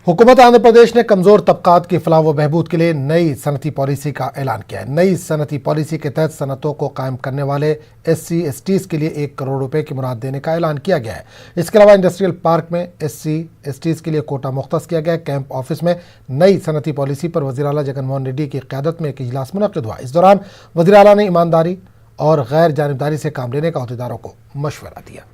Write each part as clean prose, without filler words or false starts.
हुकूमत आंध्र प्रदेश ने कमजोर तबकात की फलाह व बहबूद के लिए नई सनती पॉलिसी का ऐलान किया है। नई सनती पॉलिसी के तहत सनतों को कायम करने वाले SC/STs के लिए 1 करोड़ रुपए की मुराद देने का ऐलान किया गया है। इसके अलावा इंडस्ट्रियल पार्क में SC/STs के लिए कोटा मुख्तस किया गया है। कैंप ऑफिस में नई सनती पॉलिसी पर वज़ीर आला जगन मोहन रेड्डी की क़यादत में एक इजलास मुनक़्क़िद हुआ। इस दौरान वज़ीर आला ने ईमानदारी और गैर जानिबदारी से काम लेने का अहदेदारों को मशवरा दिया।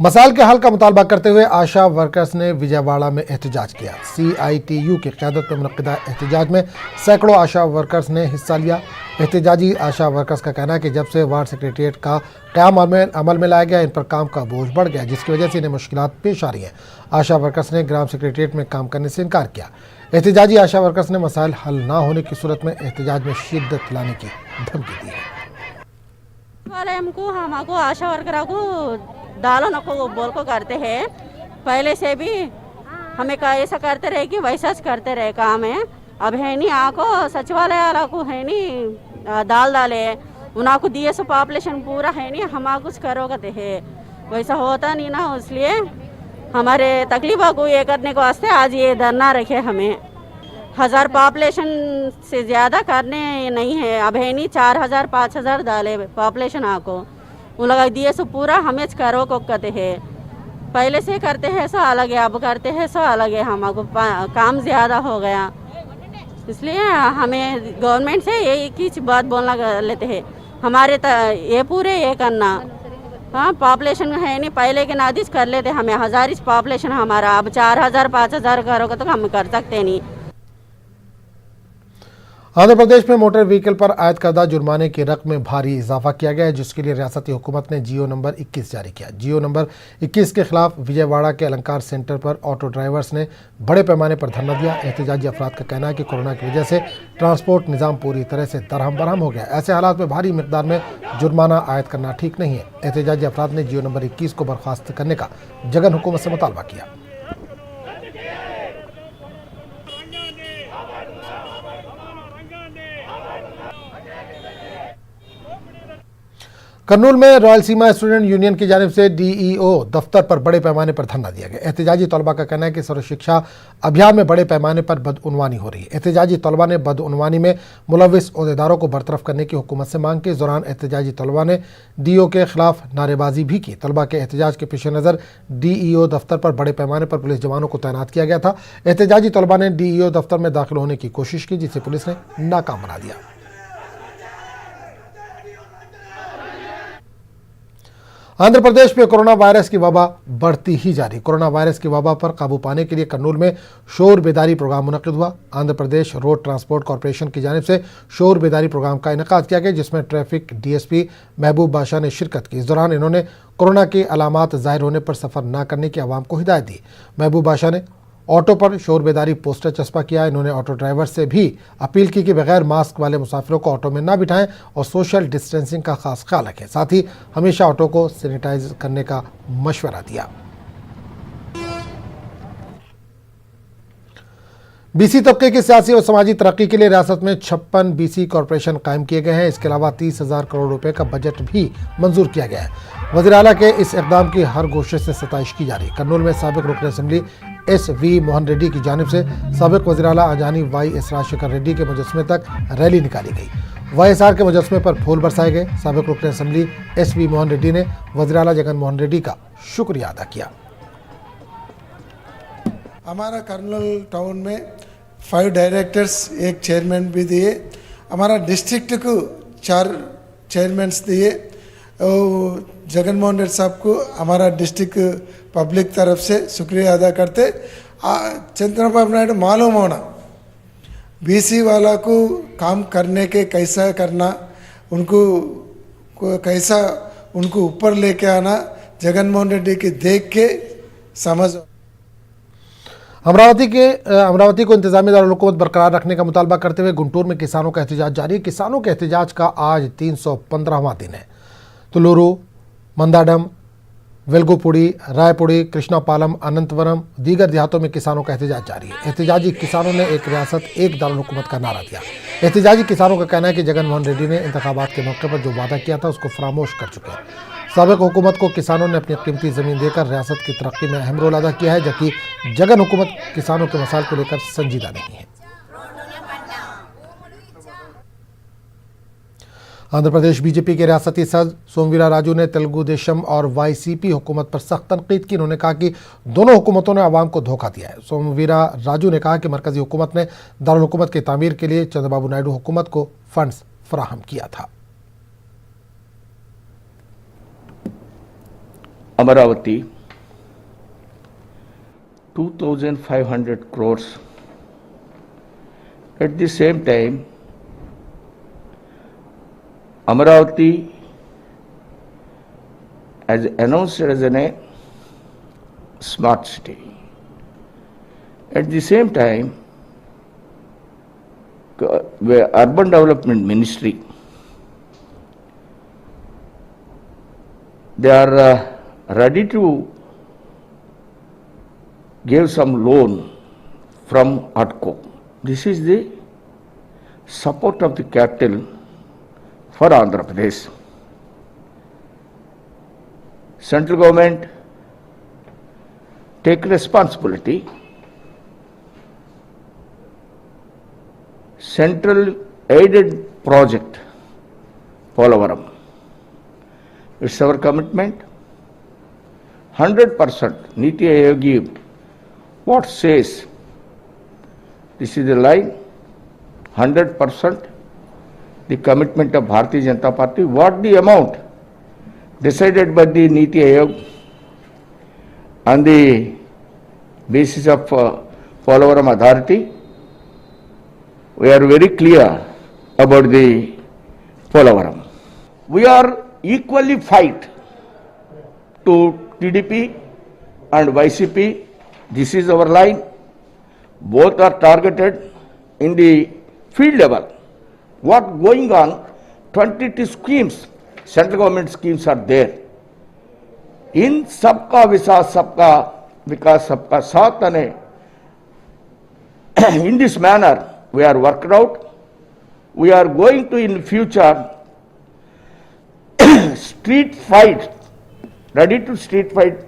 मसाइल के हल का मुतालबा करते हुए आशा वर्कर्स ने विजयवाड़ा में एहतजाज किया। CITU की क़यादत में मुनक़्क़िदा एहतजाज में सैकड़ों आशा वर्कर्स ने हिस्सा लिया। एहतजाजी आशा वर्कर्स का कहना है कि जब से वार्ड सेक्रेटरीट का क़याम अमल में लाया गया, इन पर काम का बोझ बढ़ गया, जिसकी वजह से इन्हें मुश्किलात पेश आ रही हैं। आशा वर्कर्स ने ग्राम सेक्रेटरीट में काम करने से इनकार किया। एहतजाजी आशा वर्कर्स ने मसाइल हल ना होने की सूरत में एहतजाज में शिद्दत लाने की धमकी दी है। हमको आशा वर्कर को दालो नको बोल को करते हैं। पहले से भी हमें ऐसा करते रहे कि वैसा करते रहे काम है। अब है नहीं आको सचिवालय वाला को है नहीं दाल डाले उना को दिए सो पॉपुलेशन पूरा है नहीं हम कुछ करोगे है वैसा होता नहीं ना। इसलिए हमारे तकलीफ़ों को ये करने को वास्ते आज ये धरना रखे। हमें 1000 पॉपुलेशन से ज़्यादा करने नहीं है। अब है नहीं 4000 5000 डाले पॉपुलेशन आको उन लोग दिए सो पूरा हमें करो को कहते हैं। पहले से करते हैं सो अलग है, अब करते हैं सो अलग है। हमको काम ज़्यादा हो गया, इसलिए हमें गवर्नमेंट से एक ही बात बोलना लेते हैं हमारे ये पूरे ये करना। हाँ पॉपुलेशन है नहीं पहले के नादिश कर लेते हमें 1000 पॉपुलेशन हमारा। अब 4000 5000 करोगे तो हम कर सकते नहीं। आंध्र प्रदेश में मोटर व्हीकल पर आयद करदा जुर्माने की रकम में भारी इजाफा किया गया है, जिसके लिए रियासती हुकूमत ने GO नंबर 21 जारी किया। GO नंबर 21 के खिलाफ विजयवाड़ा के अलंकार सेंटर पर ऑटो ड्राइवर्स ने बड़े पैमाने पर धरना दिया। एहतजाजी अफराद का कहना है कि कोरोना की वजह से ट्रांसपोर्ट निज़ाम पूरी तरह से दरहम बरहम हो गया। ऐसे हालात में भारी मिकदार में जुर्माना आयद करना ठीक नहीं है। एहतजाजी अफराद ने GO नंबर 21 को बर्खास्त करने का जगन हुकूमत से मुतालबा किया। कर्नूल में रॉयल सीमा स्टूडेंट यूनियन की जानिब से DEO दफ्तर पर बड़े पैमाने पर धरना दिया गया। एहतजाजी तलबा का कहना है कि सर्व शिक्षा अभियान में बड़े पैमाने पर बदउनवानी हो रही है। एहतजाजी तलबा ने बदउनवानी में मुलविस ओहदेदारों को बरतरफ करने की हुकूमत से मांग की। इस दौरान एहतजाजी तलबा ने DEO के खिलाफ नारेबाजी भी की। तलबा के एहतजाज के पेश नज़र DEO दफ्तर पर बड़े पैमाने पर पुलिस जवानों को तैनात किया गया था। एहतजाजी तलबा ने DEO दफ्तर में दाखिल होने की कोशिश की, जिसे पुलिस ने नाकाम बना दिया। आंध्र प्रदेश में कोरोना वायरस की वबा बढ़ती ही जा रही। कोरोना वायरस की वबा पर काबू पाने के लिए कर्नूल में शोर बेदारी प्रोग्राम मुनक़्क़िद हुआ। Andhra Pradesh road transport corporation की जानिब से शोर बेदारी प्रोग्राम का इनेकाद किया गया, जिसमें ट्रैफिक DSP महबूब बादशाह ने शिरकत की। इस दौरान इन्होंने कोरोना की अलामात ज़ाहिर होने पर सफ़र न करने की आवाम को हिदायत दी। महबूब बादशाह ने ऑटो पर शोर बेदारी पोस्टर चस्पा किया। इन्होंने ऑटो ड्राइवर से भी अपील की कि बगैर मास्क वाले मुसाफिरों को ऑटो में ना बिठाएं और सोशल डिस्टेंसिंग का खास ख्याल रखें। साथ ही हमेशा ऑटो को सैनिटाइज करने का मशवरा दिया। BC तबके की सियासी और समाजी तरक्की के लिए रियासत में 56 BC कॉरपोरेशन कायम किए गए हैं। इसके अलावा 30,000 करोड़ रुपए का बजट भी मंजूर किया गया है। वज़ीर आला के इस इक़दाम की हर गोशे से सताइश की जा रही। कर्नूल में साबिक़ रुकन असम्बली SV मोहन रेड्डी की जानिब से साबिक़ वज़ीर आला आजानी YS राजशेखर रेड्डी के मुजस्समे तक रैली निकाली गई। YSR के मुजस्समे पर फूल बरसाए गए। साबिक़ रुकन असम्बली SV मोहन रेड्डी ने वज़ीर आला जगन मोहन रेड्डी का शुक्रिया अदा किया। हमारा कर्नूल टाउन में 5 डायरेक्टर्स, 1 चेयरमैन भी दिए। हमारा डिस्ट्रिक्ट को 4 चेयरमैन्स दिए। जगन मोहन रेड्डी साहब को हमारा डिस्ट्रिक्ट पब्लिक तरफ से शुक्रिया अदा करते। चंद्रबाबू नायडू मालूम होना BC वाला को काम करने के कैसा करना, उनको कैसा उनको ऊपर लेके आना, जगन मोहन रेड्डी की देख के समझ। अमरावती को इंतजामी दारुल-हुकूमत बरकरार रखने का मुतालबा करते हुए गुंटूर में किसानों का एहतजाज जारी। किसानों के एहतजाज का आज 315वां दिन है। तुलूरू, मंदाडम, वेलगुपुड़ी, रायपुड़ी, कृष्णापालम, अनंतवरम, दीगर देहातों में किसानों का एहतजाज जारी है। एहतजाजी किसानों ने एक रियासत एक दारुल हुकूमत का नारा दिया। एहतजाजी किसानों का कहना है कि जगन मोहन रेड्डी ने इंतखाबात के मौके पर जो वादा किया था उसको फरामोश कर चुके हैं। साबिक हुकूमत को किसानों ने अपनी कीमती जमीन देकर रियासत की तरक्की में अहम रोल अदा किया है, जबकि जगन हुकूमत किसानों के मसाइल को लेकर संजीदा नहीं है। आंध्र प्रदेश बीजेपी के रियासती सदर सोमवीरा राजू ने तेलुगु देशम और वाईसीपी हुकूमत पर सख्त तनकीद की। उन्होंने कहा कि दोनों हुकूमतों ने आवाम को धोखा दिया है। सोमवीरा राजू ने कहा कि मरकजी हुकूमत ने दारुल हुकूमत की तामीर के लिए चंद्रबाबू नायडू हुकूमत को फंड्स फराहम किया था। Amaravati, 2,500 crores. At the same time, Amaravati, as announced as a smart city. At the same time, where Urban Development Ministry, they are ready to give some loan from ATCO. This is the support of the capital for Andhra Pradesh. Central government take responsibility. Central aided project, Polavaram. It's our commitment. 100% Niti Aayog what says, this is the line, 100% the commitment of Bharatiya Janata Party, what the amount decided by the Niti Aayog on the basis of Polavaram Authority, we are very clear about the Polavaram. We are equally fight to TDP and YCP, this is our line. Both are targeted in the field level. What going on, 22 schemes, central government schemes are there. In Sabka Vikas, Sabka Saath, in this manner, we are worked out. We are going to in future street fight, ready to street fight.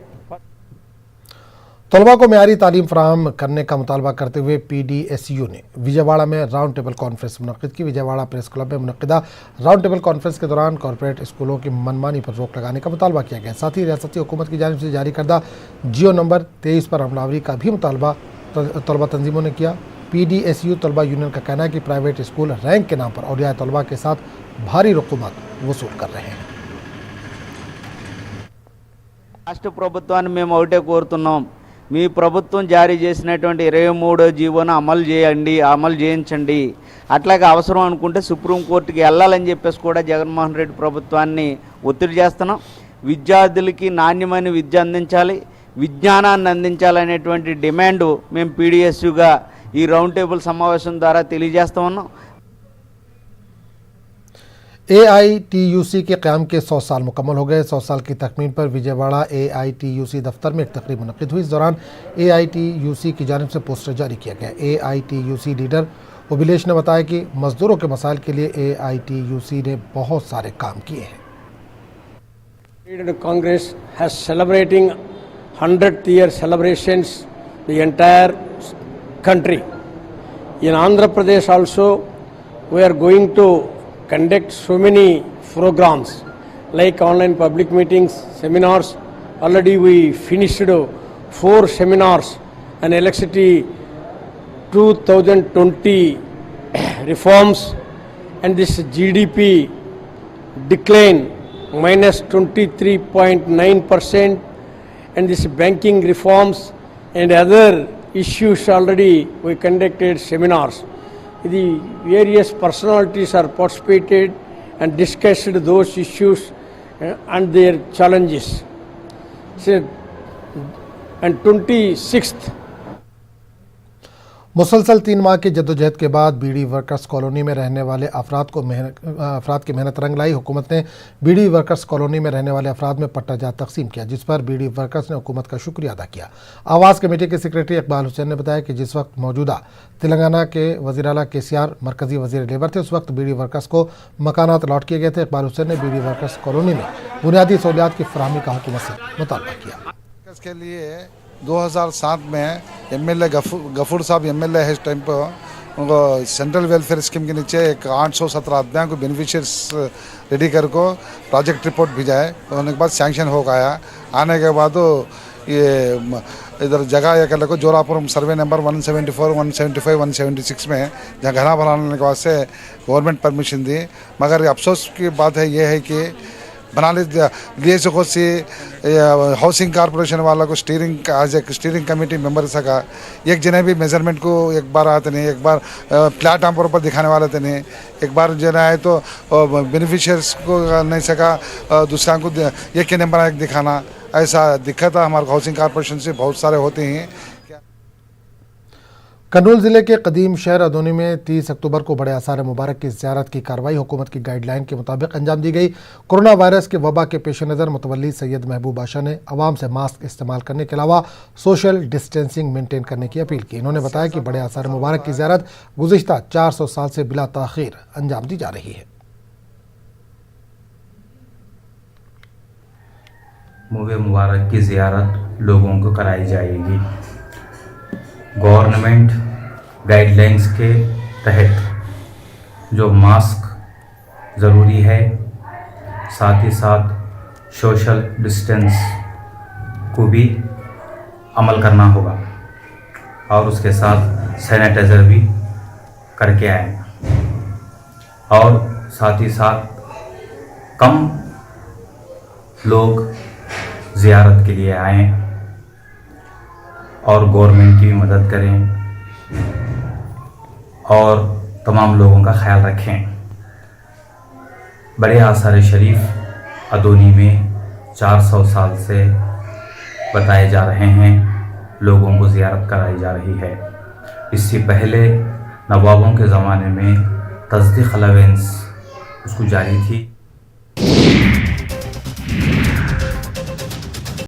तलबा को मेयारी तालीम फराहम करने का मुतालबा करते हुए PDSU ने विजयवाड़ा में राउंड टेबल कॉन्फ्रेंस मुनक्किद की। विजयवाड़ा प्रेस क्लब में मुनक्किदा राउंड टेबल कॉन्फ्रेंस के दौरान कॉरपोरेट स्कूलों की मनमानी पर रोक लगाने का मुतालबा किया गया। साथ ही रियासती हुकूमत की जानिब से जारी करदा जियो नंबर 23 पर अमलावरी का भी मुतालबा तलबा तंजीमों ने किया। PDSU तलबा यूनियन का कहना है कि प्राइवेट स्कूल रैंक के नाम पर औलिया तलबा के साथ भारी रकूमत वसूल कर रहे हैं। రాష్ట్ర ప్రభుత్వాన్ని మేము ఒకటే కోరుతున్నాం, మీ ప్రభుత్వం జారీ చేసినటువంటి 23వ జీవోను అమలు చేయించండి. అట్లాగే అవసరం అనుకుంటే సుప్రీంకోర్టుకి వెళ్ళాలని చెప్పేసి కూడా జగన్మోహన్ రెడ్డి ప్రభుత్వాన్ని ఒత్తిడి చేస్తున్నాం. విద్యార్థులకి నాణ్యమైన విద్య అందించాలి, విజ్ఞానాన్ని అందించాలనేటువంటి డిమాండ్ మేము PDSUగా ఈ రౌండ్ టేబుల్ సమావేశం ద్వారా తెలియజేస్తా ఉన్నాం. AITUC के क़याम के 100 साल मुकम्मल हो गए। 100 साल की तकमील पर विजयवाड़ा AITUC दफ्तर में एक तकरीब मुनक़्क़िद हुई। इस दौरान AITUC की जानिब से पोस्टर जारी किया गया। AITUC लीडर अभिलेश ने बताया कि मजदूरों के मसाइल के लिए AITUC ने बहुत सारे काम किए हैं। Congress has celebrating 100th year celebrations the entire country. In Andhra Pradesh also we are going to conduct so many programs like online public meetings, seminars. Already we finished 4 seminars on electricity 2020 reforms and this GDP decline minus 23.9% and this banking reforms and other issues. Already we conducted seminars. The various personalities are participated and discussed those issues and their challenges. So, and 26th मुसलसल 3 माह की जद्दोजहद के बाद BD workers colony में रहने वाले अफराद की मेहनत रंग लाई। हुकूमत ने बीडी वर्कर्स कॉलोनी में रहने वाले अफराद में पट्टा जात तकसीम किया, जिस पर बीडी वर्कर्स ने हुकूमत का शुक्रिया अदा किया। आवास कमेटी के सेक्रेटरी इकबाल हुसैन ने बताया कि जिस वक्त मौजूदा तेलंगाना के वज़ीर आला केसीआर मरकजी वज़ीर लेबर थे, उस वक्त बीडी वर्कर्स को मकानात अलॉट किए गए थे। इकबाल हुसैन ने बीडी वर्कर्स कॉलोनी में बुनियादी सहूलियात की फराहमी का हुकूमत से मुतालबा किया। के लिए 2007 में एमएलए गफूर साहब एमएलए है इस टाइम पर, उनको सेंट्रल वेलफेयर स्कीम के नीचे एक 817 आदमियों को बेनिफिशियर्स रेडी कर को प्रोजेक्ट रिपोर्ट भेजा है। होने के बाद सैंक्शन हो गया। आने के बाद ये इधर जगह ये कर को जोरापुरम सर्वे नंबर 174, 175, 176 में जहाँ घना बनाने के वास्ते गवर्नमेंट परमिशन दी। मगर अफसोस की बात है ये है कि बना लिए सको सी हाउसिंग कॉर्पोरेशन वाला को स्टीयरिंग आज एक स्टीयरिंग कमेटी मेंबर सका एक जने भी मेजरमेंट को एक बार आते नहीं, एक बार प्लेटफॉर्म पर दिखाने वाले थे नहीं, एक बार जना है तो बेनिफिशियर्स को नहीं सका, दूसरा को एक के नंबर एक दिखाना। ऐसा दिक्कत है हमारे हाउसिंग कॉर्पोरेशन से बहुत सारे होते हैं। कर्नूल जिले के कदीम शहर अदोनी में 30 अक्टूबर को बड़े आसार मुबारक की ज़ियारत की कार्रवाई हुकूमत की गाइडलाइन के मुताबिक अंजाम दी गई। कोरोना वायरस के वबा के पेश नज़र मुतवल्ली सैयद महबूब बाशा ने अवाम से मास्क इस्तेमाल करने के अलावा सोशल डिस्टेंसिंग मेंटेन करने की अपील की। इन्होंने बताया कि बड़े आसार मुबारक की ज़ियारत गुज़िश्ता 400 साल से बिला ताख़ीर अंजाम दी जा रही है। मुबे मुबारक की ज़ियारत लोगों को कराई जाएगी। गवर्नमेंट गाइडलाइंस के तहत जो मास्क ज़रूरी है, साथ ही साथ सोशल डिस्टेंस को भी अमल करना होगा और उसके साथ सैनिटाइज़र भी करके आए और साथ ही साथ कम लोग ज़ियारत के लिए आएँ और गवर्नमेंट की भी मदद करें और तमाम लोगों का ख्याल रखें। बड़े आसार शरीफ अदोनी में 400 साल से बताए जा रहे हैं, लोगों को ज़ियारत कराई जा रही है। इससे पहले नवाबों के ज़माने में तस्दीक़ अलावेंस उसको जारी थी।